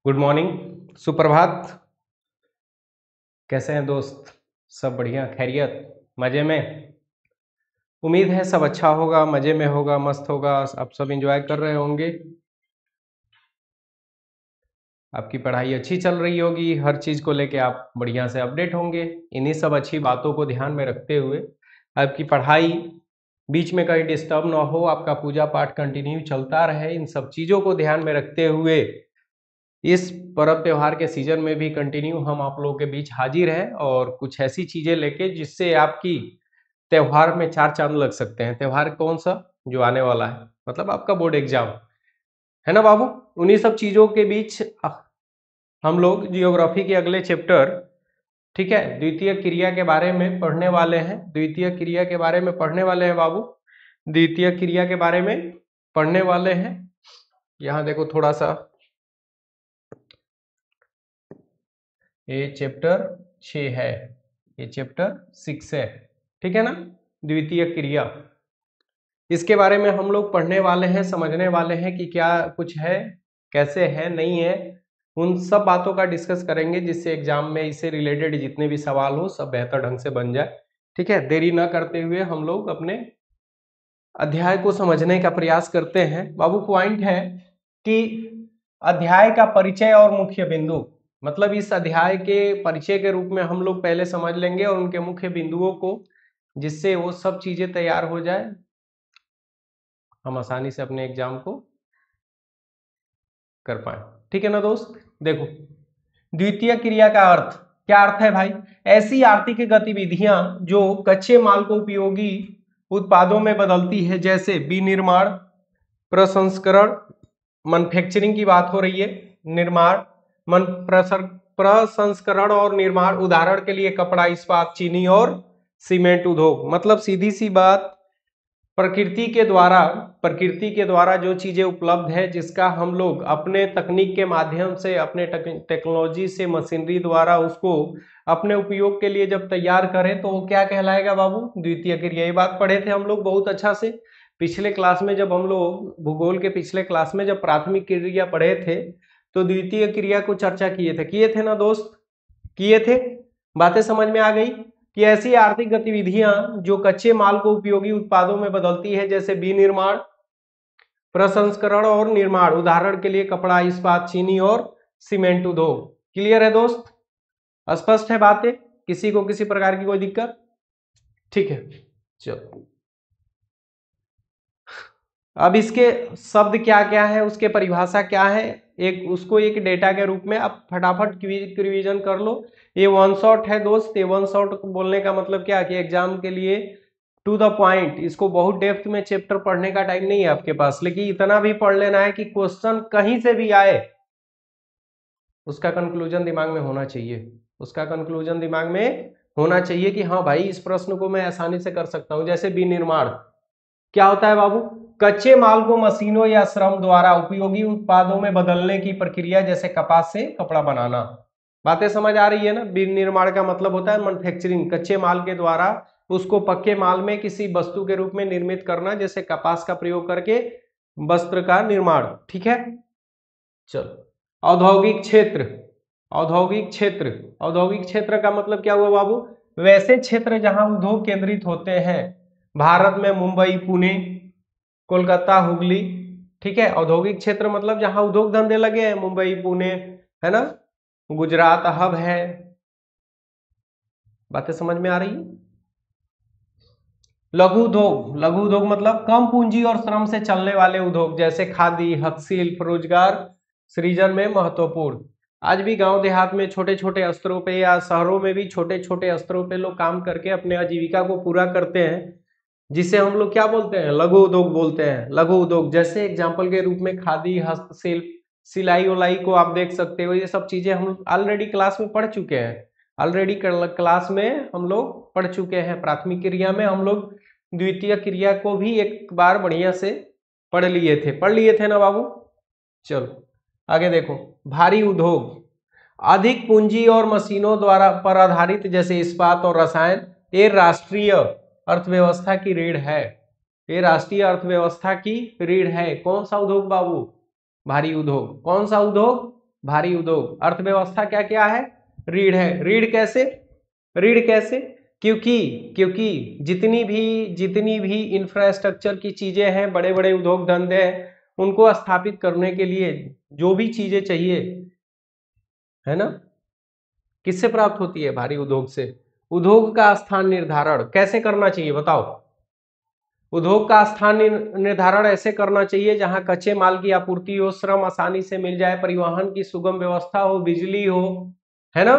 Good morning, सुप्रभात। कैसे हैं दोस्त? सब बढ़िया, खैरियत, मज़े में? उम्मीद है सब अच्छा होगा, मज़े में होगा, मस्त होगा। आप सब एंजॉय कर रहे होंगे। आपकी पढ़ाई अच्छी चल रही होगी, हर चीज़ को लेके आप बढ़िया से अपडेट होंगे। इन्हीं सब अच्छी बातों को ध्यान में रखते हुए आपकी पढ़ाई बीच में कहीं डिस्टर्ब ना हो, आपका पूजा पाठ कंटिन्यू चलता रहे, इन सब चीज़ों को ध्यान में रखते हुए इस पर्व त्योहार के सीजन में भी कंटिन्यू हम आप लोगों के बीच हाजिर हैं और कुछ ऐसी चीज़ें लेके जिससे आपकी त्योहार में चार चांद लग सकते हैं। त्योहार कौन सा? जो आने वाला है, मतलब आपका बोर्ड एग्जाम है ना बाबू। उन्हीं सब चीज़ों के बीच हम लोग जियोग्राफी के अगले चैप्टर, ठीक है, द्वितीय क्रिया के बारे में पढ़ने वाले हैं। द्वितीय क्रिया के बारे में पढ़ने वाले हैं बाबू, द्वितीय क्रिया के बारे में पढ़ने वाले हैं। यहाँ देखो थोड़ा सा, ये चैप्टर 6 है, ये चैप्टर 6 है, ठीक है ना। द्वितीय क्रिया, इसके बारे में हम लोग पढ़ने वाले हैं, समझने वाले हैं कि क्या कुछ है, कैसे है, नहीं है। उन सब बातों का डिस्कस करेंगे जिससे एग्जाम में इससे रिलेटेड जितने भी सवाल हो सब बेहतर ढंग से बन जाए। ठीक है, देरी ना करते हुए हम लोग अपने अध्याय को समझने का प्रयास करते हैं। बाबू पॉइंट है कि अध्याय का परिचय और मुख्य बिंदु, मतलब इस अध्याय के परिचय के रूप में हम लोग पहले समझ लेंगे और उनके मुख्य बिंदुओं को, जिससे वो सब चीजें तैयार हो जाए, हम आसानी से अपने एग्जाम को कर पाए। ठीक है ना दोस्त। देखो, द्वितीय क्रिया का अर्थ क्या? अर्थ है भाई, ऐसी आर्थिक गतिविधियां जो कच्चे माल को उपयोगी उत्पादों में बदलती है, जैसे विनिर्माण, प्रसंस्करण, मैन्युफैक्चरिंग की बात हो रही है, निर्माण, प्रसंस्करण और निर्माण। उदाहरण के लिए कपड़ा, इस्पात, चीनी और सीमेंट उद्योग। मतलब सीधी सी बात, प्रकृति के द्वारा जो चीजें उपलब्ध है, जिसका हम लोग अपने तकनीक के माध्यम से, अपने टेक्नोलॉजी से, मशीनरी द्वारा उसको अपने उपयोग के लिए जब तैयार करें तो वो क्या कहलाएगा बाबू? द्वितीय क्रिया। ये बात पढ़े थे हम लोग बहुत अच्छा से पिछले क्लास में, जब हम लोग भूगोल के पिछले क्लास में जब प्राथमिक क्रिया पढ़े थे तो द्वितीय क्रिया को चर्चा किए थे ना दोस्त? किए थे। बातें समझ में आ गई कि ऐसी आर्थिक गतिविधियां जो कच्चे माल को उपयोगी उत्पादों में बदलती है, जैसे विनिर्माण, प्रसंस्करण और निर्माण। उदाहरण के लिए कपड़ा, इस्पात, चीनी और सीमेंट उद्योग। क्लियर है दोस्त? स्पष्ट है बातें? किसी को किसी प्रकार की कोई दिक्कत? ठीक है, चलो अब इसके शब्द क्या क्या है, उसके परिभाषा क्या है, एक उसको एक डेटा के रूप में आप फटाफट रिवीजन कर लो। ये वन शॉट है दोस्त। ये वन शॉट बोलने का मतलब क्या कि एग्जाम के लिए टू द पॉइंट, इसको बहुत डेप्थ में चैप्टर पढ़ने का टाइम नहीं है आपके पास, लेकिन इतना भी पढ़ लेना है कि क्वेश्चन कहीं से भी आए उसका कंक्लूजन दिमाग में होना चाहिए। उसका कंक्लूजन दिमाग में होना चाहिए कि हाँ भाई, इस प्रश्न को मैं आसानी से कर सकता हूं। जैसे विनिर्माण क्या होता है बाबू? कच्चे माल को मशीनों या श्रम द्वारा उपयोगी उत्पादों में बदलने की प्रक्रिया, जैसे कपास से कपड़ा बनाना। बातें समझ आ रही है ना? विनिर्माण का मतलब होता है मैन्युफैक्चरिंग, कच्चे माल के द्वारा उसको पक्के माल में किसी वस्तु के रूप में निर्मित करना, जैसे कपास का प्रयोग करके वस्त्र का निर्माण। ठीक है, चलो। औद्योगिक क्षेत्र, औद्योगिक क्षेत्र, औद्योगिक क्षेत्र का मतलब क्या हुआ बाबू? वैसे क्षेत्र जहां उद्योग केंद्रित होते हैं। भारत में मुंबई, पुणे, कोलकाता, हुगली। ठीक है, औद्योगिक क्षेत्र मतलब जहां उद्योग धंधे लगे हैं, मुंबई, पुणे, है ना, गुजरात हब है। बातें समझ में आ रही है? लघु उद्योग, लघु उद्योग मतलब कम पूंजी और श्रम से चलने वाले उद्योग, जैसे खादी, हस्तशिल्प, रोजगार सृजन में महत्वपूर्ण। आज भी गांव देहात में छोटे छोटे स्तरों पे या शहरों में भी छोटे छोटे स्तरों पे लोग काम करके अपने आजीविका को पूरा करते हैं, जिसे हम लोग क्या बोलते हैं? लघु उद्योग बोलते हैं। लघु उद्योग जैसे एग्जाम्पल के रूप में खादी, हस्तशिल्प, सिलाई उलाई को आप देख सकते हो। ये सब चीजें हम ऑलरेडी क्लास में पढ़ चुके हैं, ऑलरेडी क्लास में हम लोग पढ़ चुके हैं। प्राथमिक क्रिया में हम लोग द्वितीय क्रिया को भी एक बार बढ़िया से पढ़ लिए थे ना बाबू? चलो आगे देखो। भारी उद्योग, अधिक पूंजी और मशीनों द्वारा पर आधारित, जैसे इस्पात और रसायन। ये राष्ट्रीय अर्थव्यवस्था की रीढ़ है, ये राष्ट्रीय अर्थव्यवस्था की रीढ़ है। कौन सा उद्योग बाबू? भारी उद्योग। कौन सा उद्योग? भारी उद्योग। अर्थव्यवस्था क्या क्या है? रीढ़ है। रीढ़ कैसे? क्योंकि जितनी भी इंफ्रास्ट्रक्चर की चीजें हैं, बड़े बड़े उद्योग धंधे हैं, उनको स्थापित करने के लिए जो भी चीजें चाहिए, है ना, किससे प्राप्त होती है? भारी उद्योग से। उद्योग का स्थान निर्धारण कैसे करना चाहिए बताओ? उद्योग का स्थान निर्धारण ऐसे करना चाहिए जहां कच्चे माल की आपूर्ति हो, श्रम आसानी से मिल जाए, परिवहन की सुगम व्यवस्था हो, बिजली हो, है ना।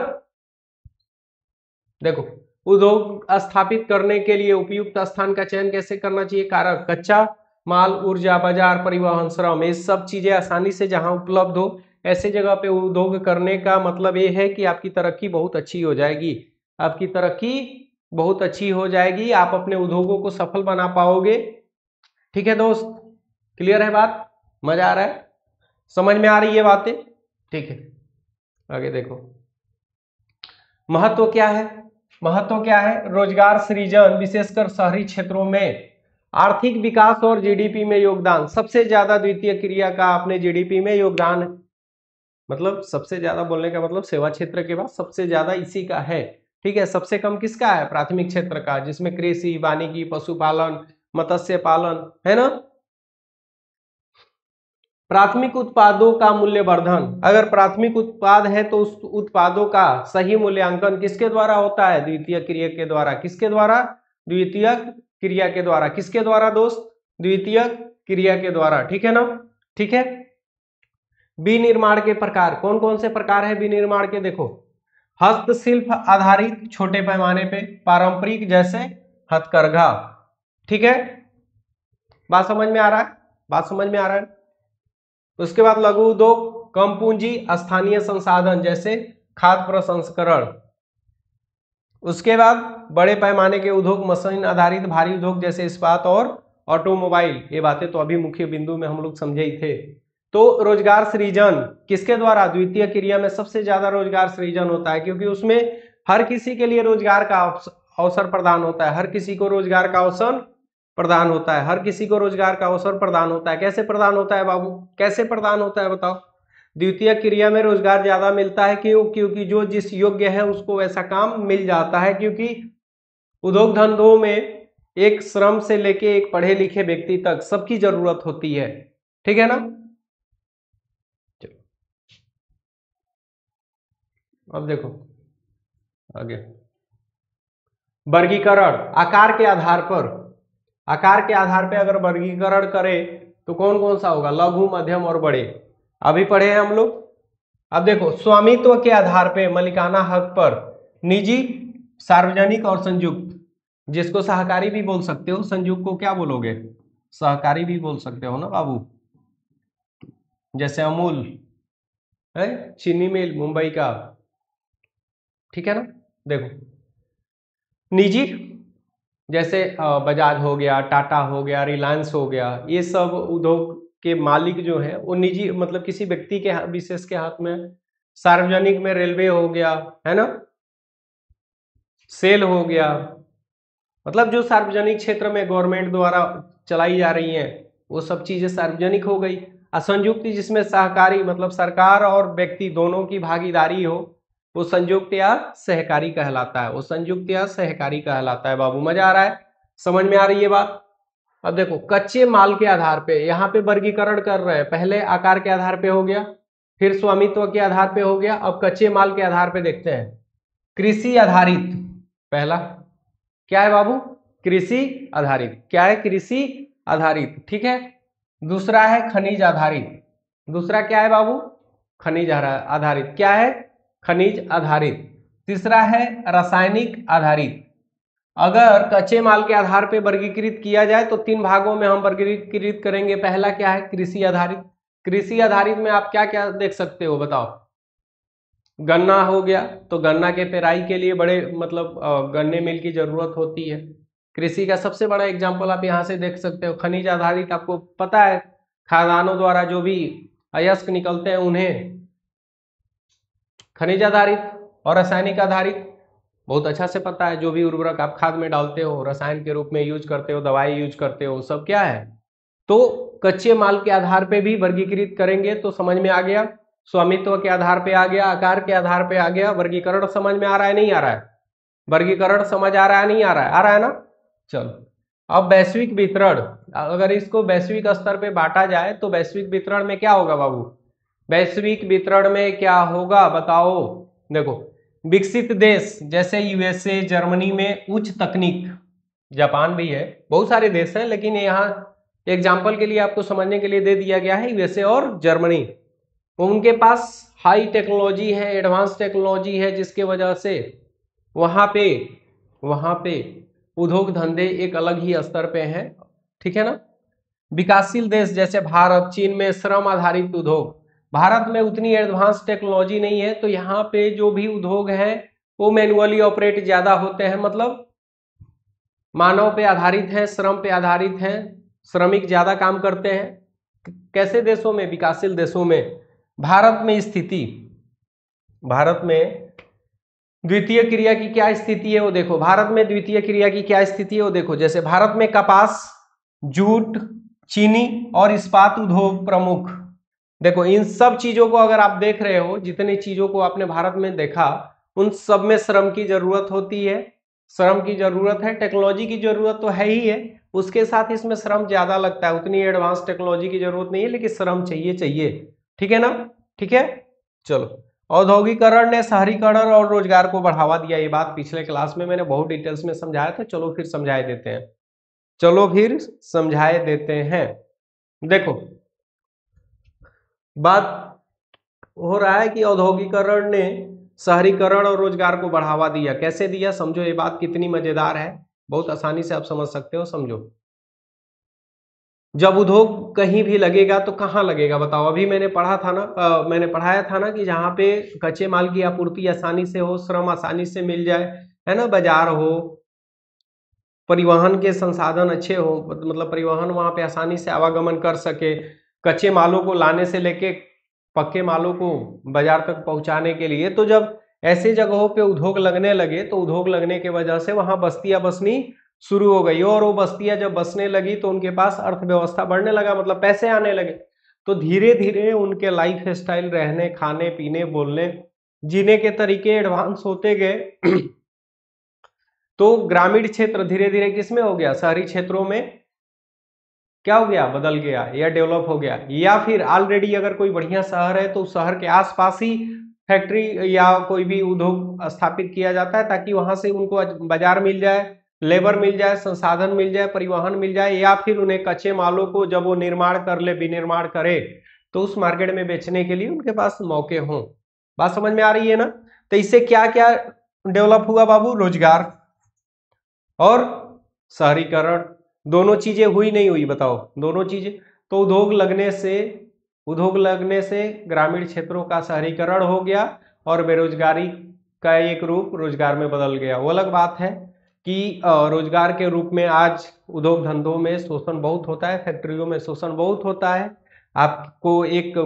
देखो, उद्योग स्थापित करने के लिए उपयुक्त स्थान का चयन कैसे करना चाहिए? कारक कच्चा माल, ऊर्जा, बाजार, परिवहन, श्रम, ये सब चीजें आसानी से जहां उपलब्ध हो, ऐसे जगह पे उद्योग करने का मतलब ये है कि आपकी तरक्की बहुत अच्छी हो जाएगी। आपकी तरक्की बहुत अच्छी हो जाएगी, आप अपने उद्योगों को सफल बना पाओगे। ठीक है दोस्त, क्लियर है बात? मजा आ रहा है? समझ में आ रही है बातें? ठीक है, आगे देखो। महत्व क्या है? महत्व क्या है? रोजगार सृजन, विशेषकर शहरी क्षेत्रों में आर्थिक विकास और जीडीपी में योगदान। सबसे ज्यादा द्वितीय क्रिया का अपने जीडीपी में योगदान, मतलब सबसे ज्यादा बोलने का मतलब सेवा क्षेत्र के बाद सबसे ज्यादा इसी का है। ठीक है, सबसे कम किसका है? प्राथमिक क्षेत्र का, जिसमें कृषि, वानिकी, पशुपालन, मत्स्य पालन, है ना। प्राथमिक उत्पादों का मूल्यवर्धन, अगर प्राथमिक उत्पाद है तो उस उत्पादों का सही मूल्यांकन किसके द्वारा होता है? द्वितीय क्रिया के द्वारा। किसके द्वारा? द्वितीय क्रिया के द्वारा। किसके द्वारा दोस्त? द्वितीय क्रिया के द्वारा। ठीक है ना? ठीक है। विनिर्माण के प्रकार कौन कौन से प्रकार है विनिर्माण के? देखो, हस्तशिल्प आधारित छोटे पैमाने पे, पारंपरिक जैसे हथकरघा। ठीक है, बात समझ में आ रहा है? बात समझ में आ रहा है? उसके बाद लघु उद्योग, कम पूंजी, स्थानीय संसाधन जैसे खाद्य प्रसंस्करण। उसके बाद बड़े पैमाने के उद्योग, मशीन आधारित भारी उद्योग जैसे इस्पात और ऑटोमोबाइल। ये बातें तो अभी मुख्य बिंदु में हम लोग समझे ही थे। तो रोजगार सृजन किसके द्वारा? द्वितीय क्रिया में सबसे ज्यादा रोजगार सृजन होता है, क्योंकि उसमें हर किसी के लिए रोजगार का अवसर प्रदान होता है। हर किसी को रोजगार का अवसर प्रदान होता है। हर किसी को रोजगार का अवसर प्रदान होता है। कैसे प्रदान होता है बाबू? कैसे प्रदान होता है बताओ? द्वितीय क्रिया में रोजगार ज्यादा मिलता है। क्यों? क्योंकि जो जिस योग्य है उसको वैसा काम मिल जाता है। क्योंकि उद्योग धंधों में एक श्रम से लेके एक पढ़े लिखे व्यक्ति तक सबकी जरूरत होती है। ठीक है ना? अब देखो आगे, वर्गीकरण आकार के आधार पर। आकार के आधार पर अगर वर्गीकरण करें तो कौन कौन सा होगा? लघु, मध्यम और बड़े। अभी पढ़े हैं हम लोग। अब देखो, स्वामित्व के आधार पर, मालिकाना हक पर, निजी, सार्वजनिक और संयुक्त। जिसको सहकारी भी बोल सकते हो, संयुक्त को क्या बोलोगे? सहकारी भी बोल सकते हो ना बाबू। जैसे अमूल है, चीनी मिल मुंबई का। ठीक है ना? देखो, निजी जैसे बजाज हो गया, टाटा हो गया, रिलायंस हो गया, ये सब उद्योग के मालिक जो है वो निजी, मतलब किसी व्यक्ति के विशेष के हाथ में। सार्वजनिक में रेलवे हो गया, है ना, सेल हो गया, मतलब जो सार्वजनिक क्षेत्र में गवर्नमेंट द्वारा चलाई जा रही हैं वो सब चीजें सार्वजनिक हो गई। असंयुक्त जिसमें सहकारी, मतलब सरकार और व्यक्ति दोनों की भागीदारी हो, वो संयुक्त या सहकारी कहलाता है। वो संयुक्त या सहकारी कहलाता है बाबू। मजा आ रहा है? समझ में आ रही है बात? अब देखो, कच्चे माल के आधार पे यहाँ पे वर्गीकरण कर रहे हैं। पहले आकार के आधार पे हो गया, फिर स्वामित्व के आधार पे हो गया, अब कच्चे माल के आधार पे देखते हैं। कृषि आधारित पहला क्या है बाबू? कृषि आधारित। क्या है? कृषि आधारित। ठीक है। दूसरा है खनिज आधारित। दूसरा क्या है बाबू? खनिज आधारित। क्या है? खनिज आधारित। तीसरा है रासायनिक आधारित। अगर कच्चे माल के आधार पर वर्गीकृत किया जाए तो तीन भागों में हम वर्गीकृत करेंगे। पहला क्या है? कृषि आधारित। कृषि आधारित में आप क्या क्या देख सकते हो बताओ? गन्ना हो गया, तो गन्ना के पेराई के लिए बड़े, मतलब गन्ने मिल की जरूरत होती है। कृषि का सबसे बड़ा एग्जाम्पल आप यहाँ से देख सकते हो। खनिज आधारित आपको पता है, खादानों द्वारा जो भी अयस्क निकलते हैं उन्हें खनिज आधारित। और रासायनिक आधारित बहुत अच्छा से पता है, जो भी उर्वरक आप खाद में डालते हो, रसायन के रूप में यूज करते हो, दवाई यूज करते हो, सब क्या है? तो कच्चे माल के आधार पे भी वर्गीकृत करेंगे तो समझ में आ गया। स्वामित्व के आधार पे आ गया, आकार के आधार पे आ गया। वर्गीकरण समझ में आ रहा है नहीं आ रहा है? वर्गीकरण समझ आ रहा है नहीं आ रहा है? आ रहा है ना? चलो अब वैश्विक वितरण, अगर इसको वैश्विक स्तर पे बांटा जाए तो वैश्विक वितरण में क्या होगा बाबू? वैश्विक वितरण में क्या होगा बताओ? देखो विकसित देश जैसे यूएसए, जर्मनी में उच्च तकनीक, जापान भी है, बहुत सारे देश हैं, लेकिन यहाँ एग्जाम्पल के लिए आपको समझने के लिए दे दिया गया है यूएसए और जर्मनी। उनके पास हाई टेक्नोलॉजी है, एडवांस टेक्नोलॉजी है, जिसके वजह से वहां पे उद्योग धंधे एक अलग ही स्तर पे हैं, ठीक है ना। विकासशील देश जैसे भारत, चीन में श्रम आधारित उद्योग, भारत में उतनी एडवांस टेक्नोलॉजी नहीं है, तो यहाँ पे जो भी उद्योग है वो मैनुअली ऑपरेट ज्यादा होते हैं, मतलब मानव पे आधारित है, श्रम पे आधारित है, श्रमिक ज्यादा काम करते हैं। कैसे देशों में? विकासशील देशों में। भारत में स्थिति, भारत में द्वितीय क्रिया की क्या स्थिति है वो देखो। भारत में द्वितीय क्रिया की क्या स्थिति है वो देखो। जैसे भारत में कपास, जूट, चीनी और इस्पात उद्योग प्रमुख। देखो इन सब चीजों को अगर आप देख रहे हो, जितनी चीजों को आपने भारत में देखा, उन सब में श्रम की जरूरत होती है, श्रम की जरूरत है। टेक्नोलॉजी की जरूरत तो है ही है, उसके साथ इसमें श्रम ज्यादा लगता है। उतनी एडवांस टेक्नोलॉजी की जरूरत नहीं है, लेकिन श्रम चाहिए, ठीक है ना? ठीक है, चलो। औद्योगिकरण ने शहरीकरण और रोजगार को बढ़ावा दिया, ये बात पिछले क्लास में मैंने बहुत डिटेल्स में समझाया था। चलो फिर समझाए देते हैं, चलो फिर समझाए देते हैं। देखो बात हो रहा है कि औद्योगिकरण ने शहरीकरण और रोजगार को बढ़ावा दिया। कैसे दिया समझो, ये बात कितनी मजेदार है, बहुत आसानी से आप समझ सकते हो, समझो। जब उद्योग कहीं भी लगेगा तो कहाँ लगेगा बताओ? अभी मैंने पढ़ा था ना, मैंने पढ़ाया था ना कि जहाँ पे कच्चे माल की आपूर्ति आसानी से हो, श्रम आसानी से मिल जाए, है ना, बाजार हो, परिवहन के संसाधन अच्छे हो, मतलब परिवहन वहां पे आसानी से आवागमन कर सके, कच्चे मालों को लाने से लेके पक्के मालों को बाजार तक पहुंचाने के लिए। तो जब ऐसे जगहों पे उद्योग लगने लगे, तो उद्योग लगने के वजह से वहां बस्तियां बसनी शुरू हो गई, और वो बस्तियां जब बसने लगी तो उनके पास अर्थव्यवस्था बढ़ने लगा, मतलब पैसे आने लगे। तो धीरे धीरे उनके लाइफ स्टाइल, रहने, खाने पीने, बोलने, जीने के तरीके एडवांस होते गए। तो ग्रामीण क्षेत्र धीरे धीरे किसमें हो गया? शहरी क्षेत्रों में क्या हो गया? बदल गया या डेवलप हो गया। या फिर ऑलरेडी अगर कोई बढ़िया शहर है तो उस शहर के आसपास ही फैक्ट्री या कोई भी उद्योग स्थापित किया जाता है, ताकि वहां से उनको बाजार मिल जाए, लेबर मिल जाए, संसाधन मिल जाए, परिवहन मिल जाए, या फिर उन्हें कच्चे मालों को जब वो निर्माण कर ले, विनिर्माण करे, तो उस मार्केट में बेचने के लिए उनके पास मौके हों। बात समझ में आ रही है ना? तो इससे क्या क्या डेवलप हुआ बाबू? रोजगार और शहरीकरण, दोनों चीजें हुई नहीं हुई बताओ? दोनों चीजें। तो उद्योग लगने से ग्रामीण क्षेत्रों का शहरीकरण हो गया, और बेरोजगारी का एक रूप रोजगार में बदल गया। वो अलग बात है कि रोजगार के रूप में आज उद्योग धंधों में शोषण बहुत होता है, फैक्ट्रियों में शोषण बहुत होता है। आपको एक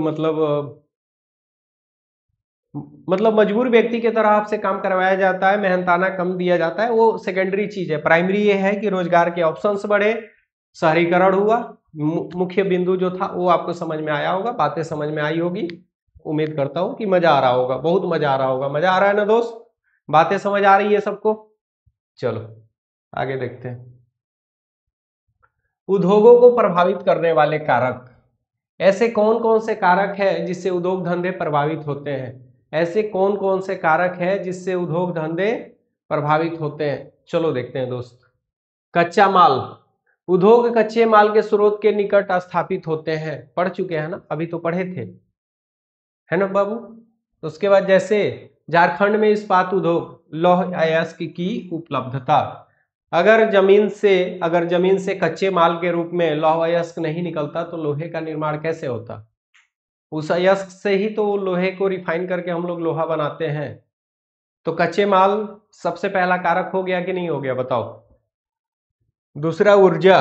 मतलब मजबूर व्यक्ति की तरह आपसे काम करवाया जाता है, मेहनताना कम दिया जाता है, वो सेकेंडरी चीज है। प्राइमरी ये है कि रोजगार के ऑप्शंस बढ़े, शहरीकरण हुआ। मुख्य बिंदु जो था वो आपको समझ में आया होगा, बातें समझ में आई होगी, उम्मीद करता हूं कि मजा आ रहा होगा, बहुत मजा आ रहा होगा। मजा आ रहा है ना दोस्त? बातें समझ आ रही है सबको? चलो आगे देखते हैं। उद्योगों को प्रभावित करने वाले कारक, ऐसे कौन कौन से कारक है जिससे उद्योग धंधे प्रभावित होते हैं? ऐसे कौन कौन से कारक है जिससे उद्योग धंधे प्रभावित होते हैं? चलो देखते हैं दोस्त। कच्चा माल, उद्योग कच्चे माल के स्रोत के निकट स्थापित होते हैं, पढ़ चुके हैं ना, अभी तो पढ़े थे, है ना बाबू? उसके बाद जैसे झारखंड में इस्पात उद्योग, लौह अयस्क की उपलब्धता। अगर जमीन से कच्चे माल के रूप में लौह अयस्क नहीं निकलता तो लोहे का निर्माण कैसे होता? उस अयस्क से ही तो लोहे को रिफाइन करके हम लोग लोहा बनाते हैं। तो कच्चे माल सबसे पहला कारक हो गया कि नहीं हो गया बताओ? दूसरा ऊर्जा,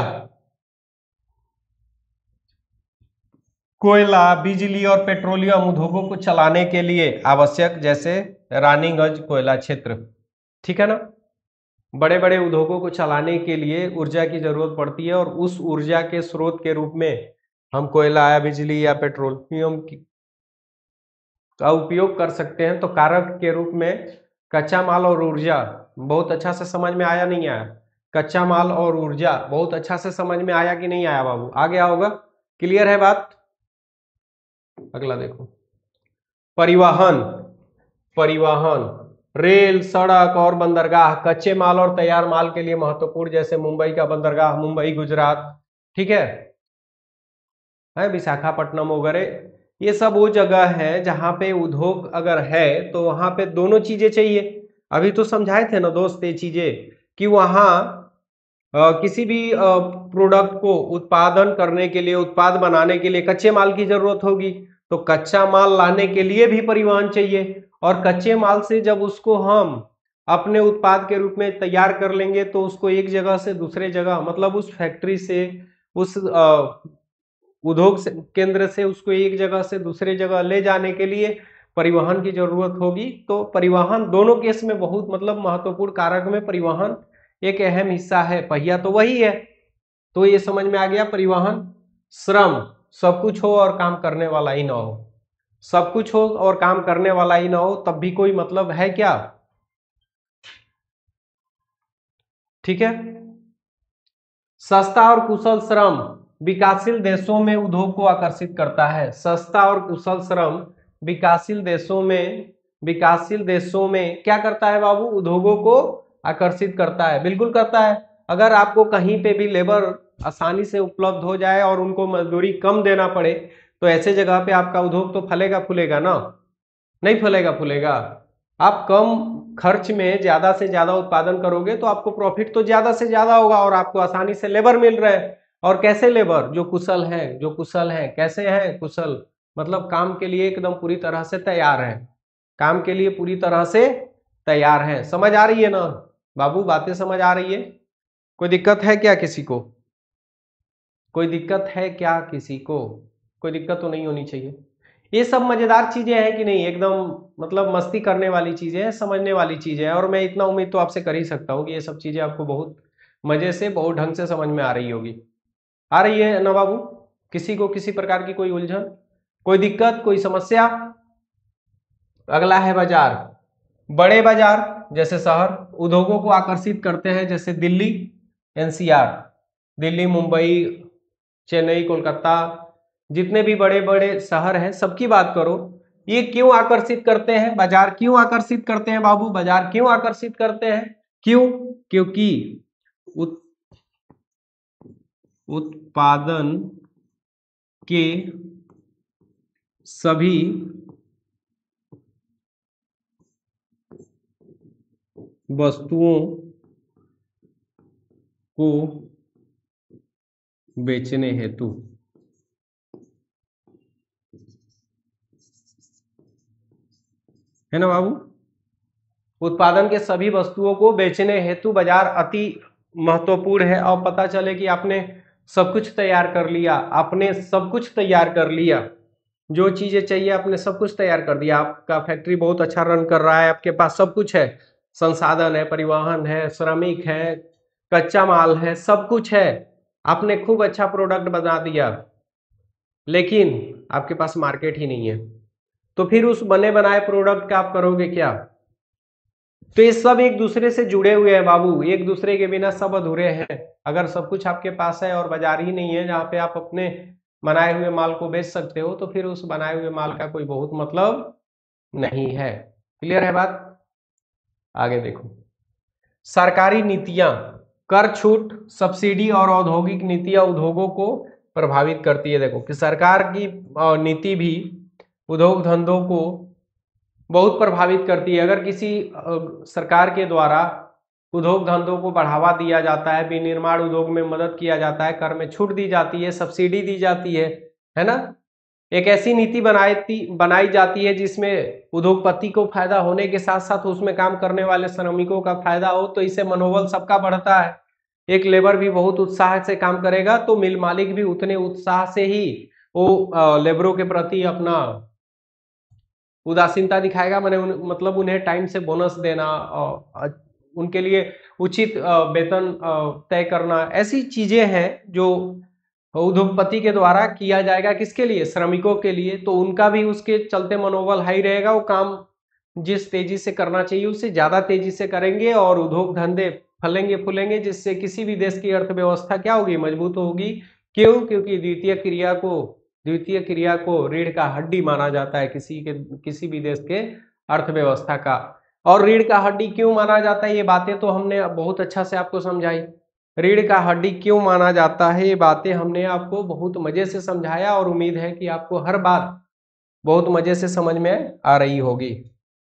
कोयला, बिजली और पेट्रोलियम उद्योगों को चलाने के लिए आवश्यक, जैसे रानीगंज कोयला क्षेत्र, ठीक है ना। बड़े बड़े उद्योगों को चलाने के लिए ऊर्जा की जरूरत पड़ती है, और उस ऊर्जा के स्रोत के रूप में हम कोयला या बिजली या पेट्रोलियम की का उपयोग कर सकते हैं। तो कारक के रूप में कच्चा माल और ऊर्जा बहुत अच्छा से समझ में आया नहीं आया? कच्चा माल और ऊर्जा बहुत अच्छा से समझ में आया कि नहीं आया बाबू? आ गया होगा, क्लियर है बात? अगला देखो, परिवहन। परिवहन, रेल, सड़क और बंदरगाह कच्चे माल और तैयार माल के लिए महत्वपूर्ण, जैसे मुंबई का बंदरगाह, मुंबई गुजरात, ठीक है विशाखापट्टनम वगैरह, ये सब वो जगह है जहां पे उद्योग अगर है तो वहां पे दोनों चीजें चाहिए। अभी तो समझाए थे ना दोस्त ये चीजें कि वहां किसी भी प्रोडक्ट को उत्पादन करने के लिए, उत्पाद बनाने के लिए कच्चे माल की जरूरत होगी। तो कच्चा माल लाने के लिए भी परिवहन चाहिए, और कच्चे माल से जब उसको हम अपने उत्पाद के रूप में तैयार कर लेंगे तो उसको एक जगह से दूसरे जगह, मतलब उस फैक्ट्री से, उस उद्योग केंद्र से उसको एक जगह से दूसरे जगह ले जाने के लिए परिवहन की जरूरत होगी। तो परिवहन दोनों केस में बहुत मतलब महत्वपूर्ण कारक में परिवहन एक अहम हिस्सा है। पहिया तो वही है, तो ये समझ में आ गया। परिवहन, श्रम, सब कुछ हो और काम करने वाला ही ना हो, सब कुछ हो और काम करने वाला ही ना हो तब भी कोई मतलब है क्या? ठीक है। सस्ता और कुशल श्रम विकासशील देशों में उद्योग को आकर्षित करता है। सस्ता और कुशल श्रम विकासशील देशों में क्या करता है बाबू? उद्योगों को आकर्षित करता है, बिल्कुल करता है। अगर आपको कहीं पे भी लेबर आसानी से उपलब्ध हो जाए और उनको मजदूरी कम देना पड़े तो ऐसे जगह पे आपका उद्योग तो फलेगा फूलेगा ना? नहीं फलेगा फूलेगा। आप कम खर्च में ज्यादा से ज्यादा उत्पादन करोगे तो आपको प्रॉफिट तो ज्यादा से ज्यादा होगा, और आपको आसानी से लेबर मिल रहे हैं। और कैसे लेबर? जो कुशल है, जो कुशल है। कैसे हैं कुशल? मतलब काम के लिए एकदम पूरी तरह से तैयार है, काम के लिए पूरी तरह से तैयार है। समझ आ रही है ना बाबू? बातें समझ आ रही है? कोई दिक्कत है क्या किसी को? कोई दिक्कत है क्या किसी को? कोई दिक्कत तो नहीं होनी चाहिए। ये सब मजेदार चीजें हैं कि नहीं? एकदम मतलब मस्ती करने वाली चीजें हैं, समझने वाली चीजें हैं, और मैं इतना उम्मीद तो आपसे कर ही सकता हूँ कि ये सब चीजें आपको बहुत मजे से, बहुत ढंग से समझ में आ रही होगी। आ रही है ना बाबू? किसी को किसी प्रकार की कोई उलझन, कोई दिक्कत, कोई समस्या? अगला है बाजार। बड़े बाजार जैसे शहर उद्योगों को आकर्षित करते हैं, जैसे दिल्ली एनसीआर, दिल्ली, मुंबई, चेन्नई, कोलकाता, जितने भी बड़े बड़े शहर हैं सबकी बात करो, ये क्यों आकर्षित करते हैं? बाजार क्यों आकर्षित करते हैं बाबू? बाजार क्यों आकर्षित करते हैं? क्यों? क्योंकि उत्पादन के सभी वस्तुओं को बेचने हेतु है ना बाबू? उत्पादन के सभी वस्तुओं को बेचने हेतु बाजार अति महत्वपूर्ण है। और पता चले कि आपने सब कुछ तैयार कर लिया, आपने सब कुछ तैयार कर लिया, जो चीजें चाहिए आपने सब कुछ तैयार कर दिया, आपका फैक्ट्री बहुत अच्छा रन कर रहा है, आपके पास सब कुछ है, संसाधन है, परिवहन है, श्रमिक है, कच्चा माल है, सब कुछ है, आपने खूब अच्छा प्रोडक्ट बना दिया, लेकिन आपके पास मार्केट ही नहीं है। तो फिर उस बने बनाए प्रोडक्ट का आप करोगे क्या? तो ये सब एक दूसरे से जुड़े हुए हैं बाबू, एक दूसरे के बिना सब अधूरे हैं। अगर सब कुछ आपके पास है और बाजार ही नहीं है जहाँ पे आप अपने बनाए हुए माल को बेच सकते हो, तो फिर उस बनाए हुए माल का कोई बहुत मतलब नहीं है। क्लियर है बात? आगे देखो, सरकारी नीतियां, कर छूट, सब्सिडी और औद्योगिक नीतियां उद्योगों को प्रभावित करती है। देखो कि सरकार की नीति भी उद्योग धंधों को बहुत प्रभावित करती है। अगर किसी सरकार के द्वारा उद्योग धंधों को बढ़ावा दिया जाता है, विनिर्माण उद्योग में मदद किया जाता है, कर में छूट दी जाती है, सब्सिडी दी जाती है ना? एक ऐसी नीति बनाई जाती है जिसमें उद्योगपति को फायदा होने के साथ साथ उसमें काम करने वाले श्रमिकों का फायदा हो, तो इससे मनोबल सबका बढ़ता है। एक लेबर भी बहुत उत्साह से काम करेगा तो मिल मालिक भी उतने उत्साह से ही वो लेबरों के प्रति अपना उदासीनता दिखाएगा। मैंने मतलब उन्हें टाइम से बोनस देना, उनके लिए उचित वेतन तय करना, ऐसी चीजें हैं जो उद्योगपति के द्वारा किया जाएगा, किसके लिए? श्रमिकों के लिए। तो उनका भी उसके चलते मनोबल हाई रहेगा, वो काम जिस तेजी से करना चाहिए उससे ज्यादा तेजी से करेंगे और उद्योग धंधे फलेंगे फूलेंगे, जिससे किसी भी देश की अर्थव्यवस्था क्या होगी? मजबूत होगी। क्यों? क्योंकि द्वितीय क्रिया को रीढ़ का हड्डी माना जाता है किसी भी देश के अर्थव्यवस्था का। और रीढ़ का हड्डी क्यों माना जाता है, ये बातें तो हमने बहुत अच्छा से आपको समझाई। रीढ़ का हड्डी क्यों माना जाता है, ये बातें हमने आपको बहुत मजे से समझाया और उम्मीद है कि आपको हर बात बहुत मजे से समझ में आ रही होगी।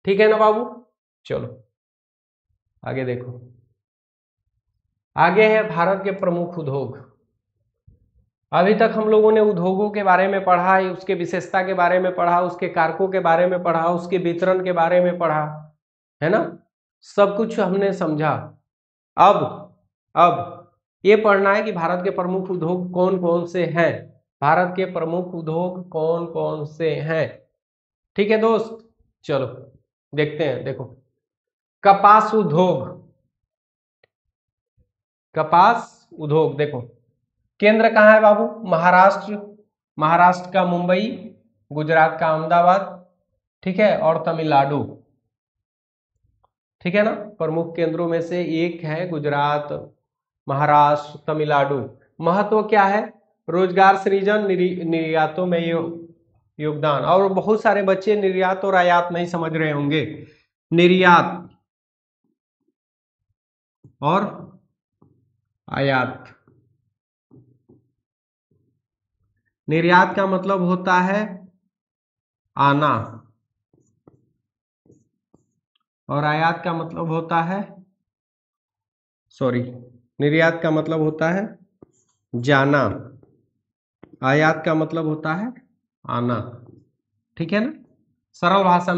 ठीक है ना बाबू? चलो आगे देखो। आगे है भारत के प्रमुख उद्योग। अभी तक हम लोगों ने उद्योगों के बारे में पढ़ा, उसके विशेषता के बारे में पढ़ा, उसके कारकों के बारे में पढ़ा, उसके वितरण के बारे में पढ़ा, है ना? सब कुछ हमने समझा। अब ये पढ़ना है कि भारत के प्रमुख उद्योग कौन कौन से हैं। भारत के प्रमुख उद्योग कौन कौन से हैं? ठीक है दोस्त, चलो देखते हैं। देखो, कपास उद्योग देखो, केंद्र कहाँ है बाबू? महाराष्ट्र का मुंबई, गुजरात का अहमदाबाद, ठीक है, और तमिलनाडु। ठीक है ना? प्रमुख केंद्रों में से एक है गुजरात, महाराष्ट्र, तमिलनाडु। महत्व क्या है? रोजगार सृजन, निर्यातों में योगदान। और बहुत सारे बच्चे निर्यात और आयात नहीं समझ रहे होंगे। निर्यात और आयात। निर्यात का मतलब होता है आना, और आयात का मतलब होता है निर्यात का मतलब होता है जाना, आयात का मतलब होता है आना। ठीक है ना? सरल भाषा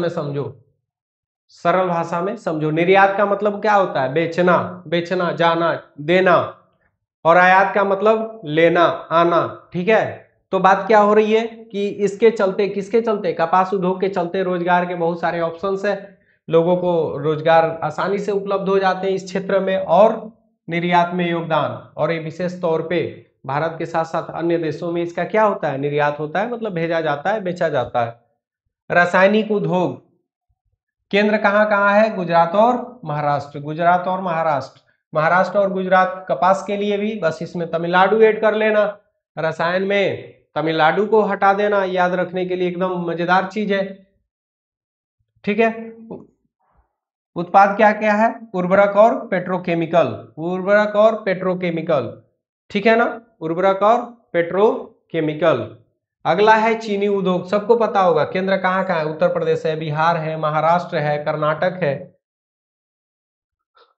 में समझो। निर्यात का मतलब क्या होता है? बेचना, जाना, देना। और आयात का मतलब लेना, आना। ठीक है? तो बात क्या हो रही है कि इसके चलते, किसके चलते? कपास उद्योग के चलते रोजगार के बहुत सारे ऑप्शंस है, लोगों को रोजगार आसानी से उपलब्ध हो जाते हैं इस क्षेत्र में, और निर्यात में योगदान। और ये विशेष तौर पे भारत के साथ साथ अन्य देशों में इसका क्या होता है? निर्यात होता है, मतलब भेजा जाता है, बेचा जाता है। रासायनिक उद्योग केंद्र कहाँ कहाँ है? गुजरात और महाराष्ट्र। महाराष्ट्र और गुजरात कपास के लिए भी, बस इसमें तमिलनाडु ऐड कर लेना। रसायन में तमिलनाडु को हटा देना, याद रखने के लिए एकदम मजेदार चीज है। ठीक है? उत्पाद क्या क्या है? उर्वरक और पेट्रोकेमिकल। ठीक है ना? उर्वरक और पेट्रोकेमिकल। अगला है चीनी उद्योग। सबको पता होगा केंद्र कहाँ कहाँ है? उत्तर प्रदेश है, बिहार है, महाराष्ट्र है, कर्नाटक है,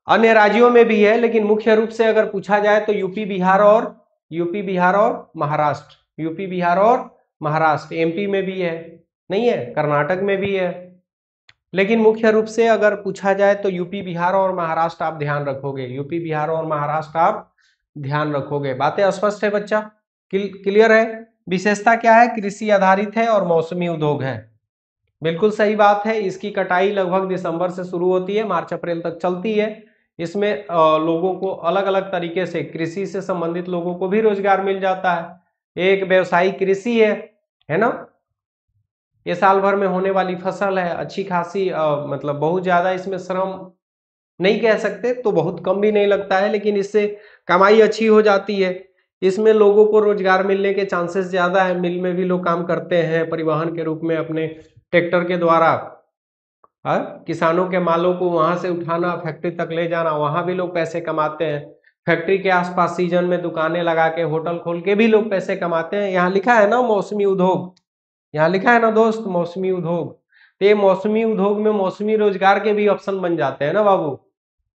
अन्य राज्यों में भी है, लेकिन मुख्य रूप से अगर पूछा जाए तो यूपी बिहार और महाराष्ट्र। एमपी में भी है, नहीं है? कर्नाटक में भी है, लेकिन मुख्य रूप से अगर पूछा जाए तो यूपी बिहार और महाराष्ट्र आप ध्यान रखोगे। बातें स्पष्ट है बच्चा? क्लियर है? विशेषता क्या है? कृषि आधारित है और मौसमी उद्योग है। बिल्कुल सही बात है। इसकी कटाई लगभग दिसंबर से शुरू होती है, मार्च अप्रैल तक चलती है। इसमें लोगों को अलग अलग तरीके से, कृषि से संबंधित लोगों को भी रोजगार मिल जाता है। एक व्यवसायिक कृषि है ना? ये साल भर में होने वाली फसल है, अच्छी खासी मतलब बहुत ज्यादा इसमें श्रम नहीं कह सकते, तो बहुत कम भी नहीं लगता है, लेकिन इससे कमाई अच्छी हो जाती है। इसमें लोगों को रोजगार मिलने के चांसेस ज्यादा है। मिल में भी लोग काम करते हैं, परिवहन के रूप में अपने ट्रैक्टर के द्वारा किसानों के मालों को वहां से उठाना, फैक्ट्री तक ले जाना, वहां भी लोग पैसे कमाते हैं। फैक्ट्री के आसपास सीजन में दुकानें लगा के, होटल खोल के भी लोग पैसे कमाते हैं। यहाँ लिखा है ना मौसमी उद्योग, यहाँ लिखा है ना दोस्त मौसमी उद्योग। तो ये मौसमी उद्योग में मौसमी रोजगार के भी ऑप्शन बन जाते हैं ना बाबू।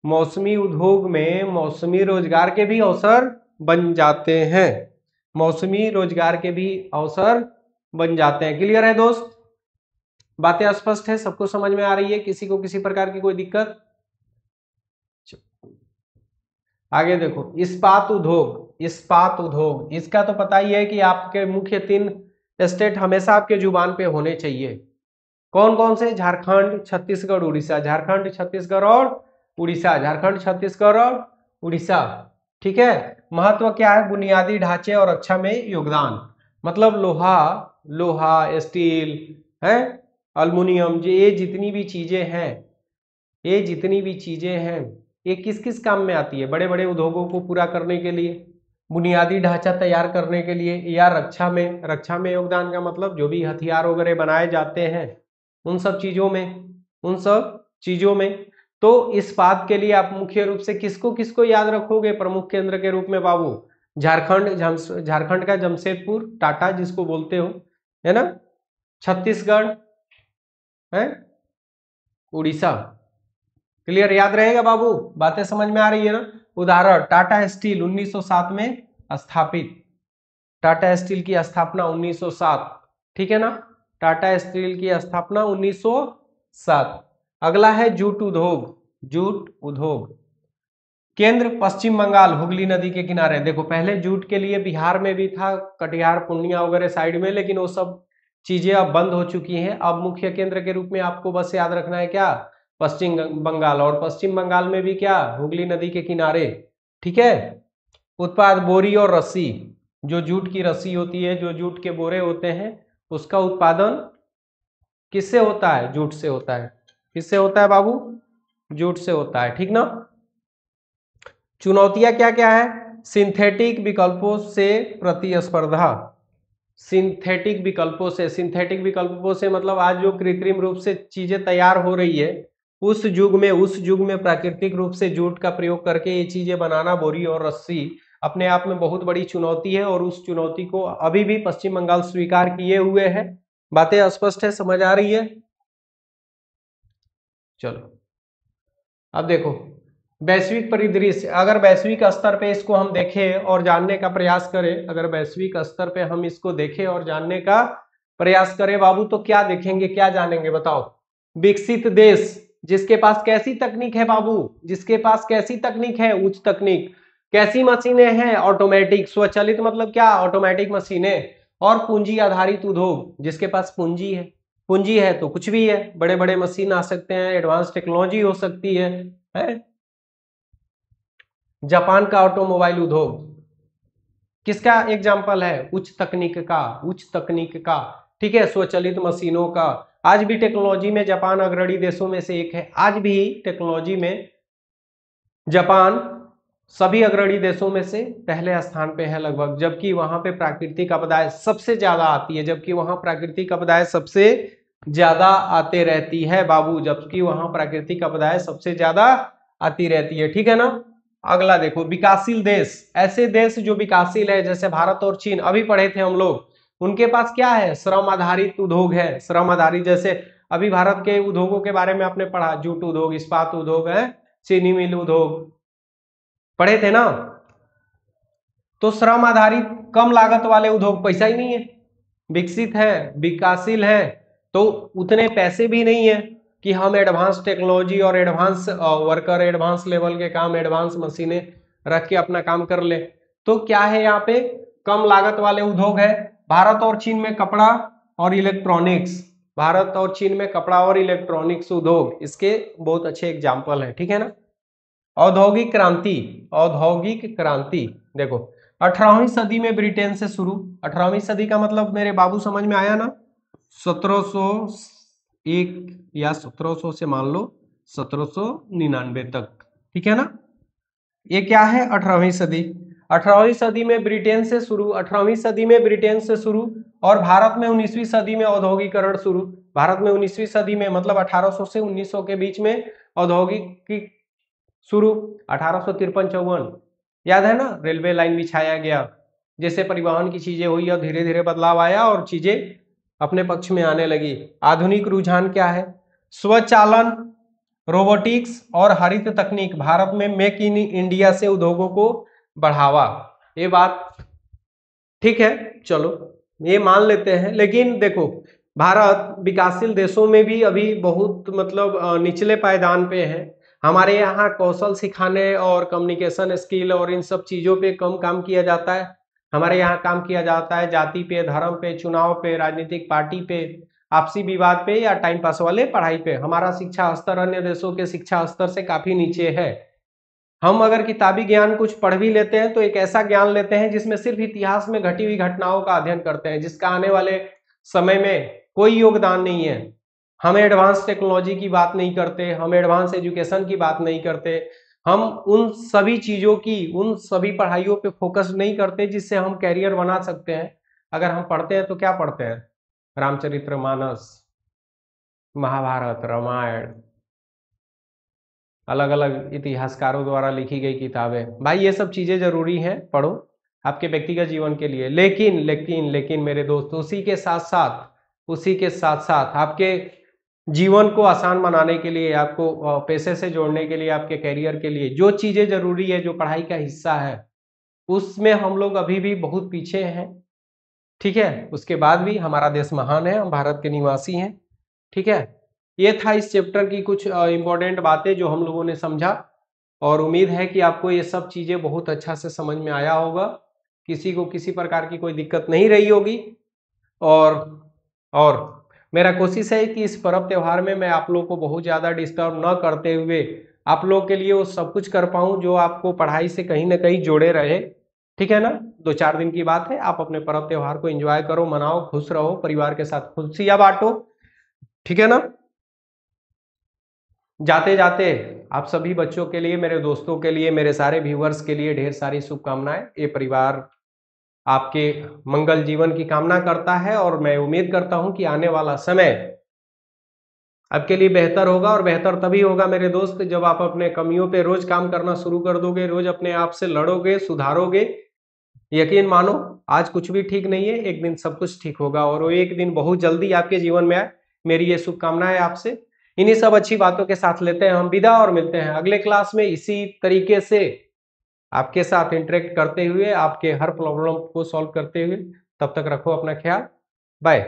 मौसमी उद्योग में मौसमी रोजगार के भी अवसर बन जाते हैं। क्लियर है दोस्त? बातें स्पष्ट है? सबको समझ में आ रही है? किसी को किसी प्रकार की कोई दिक्कत? आगे देखो, इस्पात उद्योग। इसका तो पता ही है कि आपके मुख्य 3 स्टेट हमेशा आपके जुबान पे होने चाहिए। कौन कौन से? झारखंड, छत्तीसगढ़, उड़ीसा। ठीक है। महत्व क्या है, बुनियादी ढांचे और रक्षा में योगदान, मतलब लोहा, लोहा, स्टील है, अल्युमिनियम, ये जितनी भी चीजें हैं, ये जितनी भी चीजें हैं, ये किस किस काम में आती है, बड़े बड़े उद्योगों को पूरा करने के लिए, बुनियादी ढांचा तैयार करने के लिए, या रक्षा में योगदान का मतलब जो भी हथियार वगैरह बनाए जाते हैं उन सब चीजों में, उन सब चीजों में। तो इस बात के लिए आप मुख्य रूप से किसको किसको याद रखोगे प्रमुख केंद्र के रूप में बाबू, झारखंड का जमशेदपुर टाटा जिसको बोलते हो, है ना, छत्तीसगढ़ है, उड़ीसा। क्लियर, याद रहेगा बाबू, बातें समझ में आ रही है ना। उदाहरण, टाटा स्टील 1907 में स्थापित, टाटा स्टील की स्थापना 1907, ठीक है ना, टाटा स्टील की स्थापना 1907। अगला है जूट उद्योग, जूट उद्योग, केंद्र पश्चिम बंगाल, हुगली नदी के किनारे। देखो पहले जूट के लिए बिहार में भी था, कटिहार पूर्णिया वगैरह साइड में, लेकिन वो सब चीजें अब बंद हो चुकी हैं। अब मुख्य केंद्र के रूप में आपको बस याद रखना है क्या, पश्चिम बंगाल, और पश्चिम बंगाल में भी क्या, हुगली नदी के किनारे, ठीक है। उत्पाद बोरी और रस्सी, जो जूट की रस्सी होती है, जो जूट के बोरे होते हैं, उसका उत्पादन किससे होता है, जूट से होता है। किससे होता है बाबू, जूट से होता है, ठीक ना। चुनौतियां क्या क्या है, सिंथेटिक विकल्पों से प्रतिस्पर्धा, सिंथेटिक विकल्पों से मतलब आज जो कृत्रिम रूप से चीजें तैयार हो रही है, उस युग में प्राकृतिक रूप से जूट का प्रयोग करके ये चीजें बनाना, बोरी और रस्सी, अपने आप में बहुत बड़ी चुनौती है, और उस चुनौती को अभी भी पश्चिम बंगाल स्वीकार किए हुए है। बातें स्पष्ट है, समझ आ रही है। चलो अब देखो, वैश्विक परिदृश्य, अगर वैश्विक स्तर पे इसको हम देखें और जानने का प्रयास करें, अगर वैश्विक स्तर पे हम इसको देखें और जानने का प्रयास करें बाबू, तो क्या देखेंगे, क्या जानेंगे बताओ। विकसित देश जिसके पास कैसी तकनीक है बाबू, जिसके पास कैसी तकनीक है, उच्च तकनीक, कैसी मशीनें हैं, ऑटोमेटिक, स्वचालित मतलब क्या, ऑटोमेटिक मशीनें, और पूंजी आधारित उद्योग, जिसके पास पूंजी है, पूंजी है तो कुछ भी है, बड़े बड़े मशीन आ सकते हैं, एडवांस टेक्नोलॉजी हो सकती है? जापान का ऑटोमोबाइल उद्योग किसका एग्जाम्पल है, उच्च तकनीक का, उच्च तकनीक का, ठीक है, स्वचालित मशीनों का। आज भी टेक्नोलॉजी में जापान अग्रणी देशों में से एक है, आज भी टेक्नोलॉजी में जापान सभी अग्रणी देशों में से पहले स्थान पे है लगभग, जबकि वहां पे प्राकृतिक आपदाएं सबसे ज्यादा आती है, जबकि वहां प्राकृतिक आपदाएं सबसे ज्यादा आते रहती है बाबू, जबकि वहां प्राकृतिक आपदाएं सबसे ज्यादा आती रहती है, ठीक है ना। अगला देखो, विकासशील देश, ऐसे देश जो विकासशील है, जैसे भारत और चीन, अभी पढ़े थे हम लोग, उनके पास क्या है, श्रम आधारित उद्योग है, श्रम आधारित, जैसे अभी भारत के उद्योगों के बारे में आपने पढ़ा, जूट उद्योग, इस्पात उद्योग है, चीनी मिल उद्योग, पढ़े थे ना। तो श्रम आधारित कम लागत वाले उद्योग, पैसा ही नहीं है, विकसित है, विकासशील है, तो उतने पैसे भी नहीं है कि हम एडवांस टेक्नोलॉजी और एडवांस वर्कर, एडवांस लेवल के काम, एडवांस मशीनें रख के अपना काम कर ले। तो क्या है यहाँ पे, कम लागत वाले उद्योग है। भारत और चीन में कपड़ा और इलेक्ट्रॉनिक्स, भारत और चीन में कपड़ा और इलेक्ट्रॉनिक्स उद्योग इसके बहुत अच्छे एग्जाम्पल है, ठीक है ना। औद्योगिक क्रांति, औद्योगिक क्रांति देखो, 18वीं सदी में ब्रिटेन से शुरू, 18वीं सदी का मतलब मेरे बाबू समझ में आया ना, 1701 या 1700 से मान लो 1799 तक, ठीक है ना। ये क्या है, 18वीं सदी, 18वीं सदी में ब्रिटेन से शुरू, 18वीं सदी में ब्रिटेन से शुरू, और भारत में 19वीं सदी में औद्योगिकरण शुरू। भारत में 19वीं सदी में मतलब 1800 से 1900 के बीच में औद्योगिक शुरू, 1853-54, याद है ना, रेलवे लाइन बिछाया गया, जैसे परिवहन की चीजें हुई और धीरे धीरे बदलाव आया और चीजें अपने पक्ष में आने लगी। आधुनिक रुझान क्या है, स्वचालन, रोबोटिक्स और हरित तकनीक, भारत में मेक इन इंडिया से उद्योगों को बढ़ावा, ये बात ठीक है, चलो ये मान लेते हैं। लेकिन देखो, भारत विकासशील देशों में भी अभी बहुत मतलब निचले पायदान पे है। हमारे यहाँ कौशल सिखाने और कम्युनिकेशन स्किल और इन सब चीजों पे कम काम किया जाता है। हमारे यहाँ काम किया जाता है जाति पे, धर्म पे, चुनाव पे, राजनीतिक पार्टी पे, आपसी विवाद पे, या टाइम पास वाले पढ़ाई पे। हमारा शिक्षा स्तर अन्य देशों के शिक्षा स्तर से काफी नीचे है। हम अगर किताबी ज्ञान कुछ पढ़ भी लेते हैं तो एक ऐसा ज्ञान लेते हैं जिसमें सिर्फ इतिहास में घटी हुई घटनाओं का अध्ययन करते हैं, जिसका आने वाले समय में कोई योगदान नहीं है। हम एडवांस टेक्नोलॉजी की बात नहीं करते, हम एडवांस एजुकेशन की बात नहीं करते, हम उन सभी चीजों की, उन सभी पढ़ाइयों पे फोकस नहीं करते जिससे हम कैरियर बना सकते हैं। अगर हम पढ़ते हैं तो क्या पढ़ते हैं? रामचरितमानस, महाभारत, रामायण, अलग अलग इतिहासकारों द्वारा लिखी गई किताबें। भाई ये सब चीजें जरूरी हैं, पढ़ो आपके व्यक्तिगत जीवन के लिए। लेकिन लेकिन लेकिन मेरे दोस्त, उसी के साथ साथ आपके जीवन को आसान बनाने के लिए, आपको पैसे से जोड़ने के लिए, आपके करियर के लिए जो चीजें जरूरी है, जो पढ़ाई का हिस्सा है, उसमें हम लोग अभी भी बहुत पीछे हैं। ठीक है, उसके बाद भी हमारा देश महान है, हम भारत के निवासी हैं। ठीक है, ये था इस चैप्टर की कुछ इंपॉर्टेंट बातें जो हम लोगों ने समझा, और उम्मीद है कि आपको ये सब चीजें बहुत अच्छा से समझ में आया होगा, किसी को किसी प्रकार की कोई दिक्कत नहीं रही होगी। और मेरा कोशिश है कि इस पर्व त्योहार में मैं आप लोग को बहुत ज़्यादा डिस्टर्ब न करते हुए आप लोग के लिए वो सब कुछ कर पाऊँ जो आपको पढ़ाई से कहीं ना कहीं जोड़े रहे। ठीक है ना, 2-4 दिन की बात है, आप अपने पर्व त्योहार को एंजॉय करो, मनाओ, खुश रहो, परिवार के साथ खुशियां बांटो। ठीक है ना। जाते जाते आप सभी बच्चों के लिए, मेरे दोस्तों के लिए, मेरे सारे व्यूअर्स के लिए ढेर सारी शुभकामनाएं। ये परिवार आपके मंगल जीवन की कामना करता है, और मैं उम्मीद करता हूं कि आने वाला समय आपके लिए बेहतर होगा। और बेहतर तभी होगा मेरे दोस्त जब आप अपने कमियों पे रोज काम करना शुरू कर दोगे, रोज अपने आप से लड़ोगे, सुधारोगे। यकीन मानो, आज कुछ भी ठीक नहीं है, एक दिन सब कुछ ठीक होगा, और वो एक दिन बहुत जल्दी आपके जीवन में आए। मेरी ये शुभकामना है आपसे। इन्हीं सब अच्छी बातों के साथ लेते हैं हम विदा, और मिलते हैं अगले क्लास में इसी तरीके से आपके साथ इंटरेक्ट करते हुए, आपके हर प्रॉब्लम को सॉल्व करते हुए। तब तक रखो अपना ख्याल, बाय।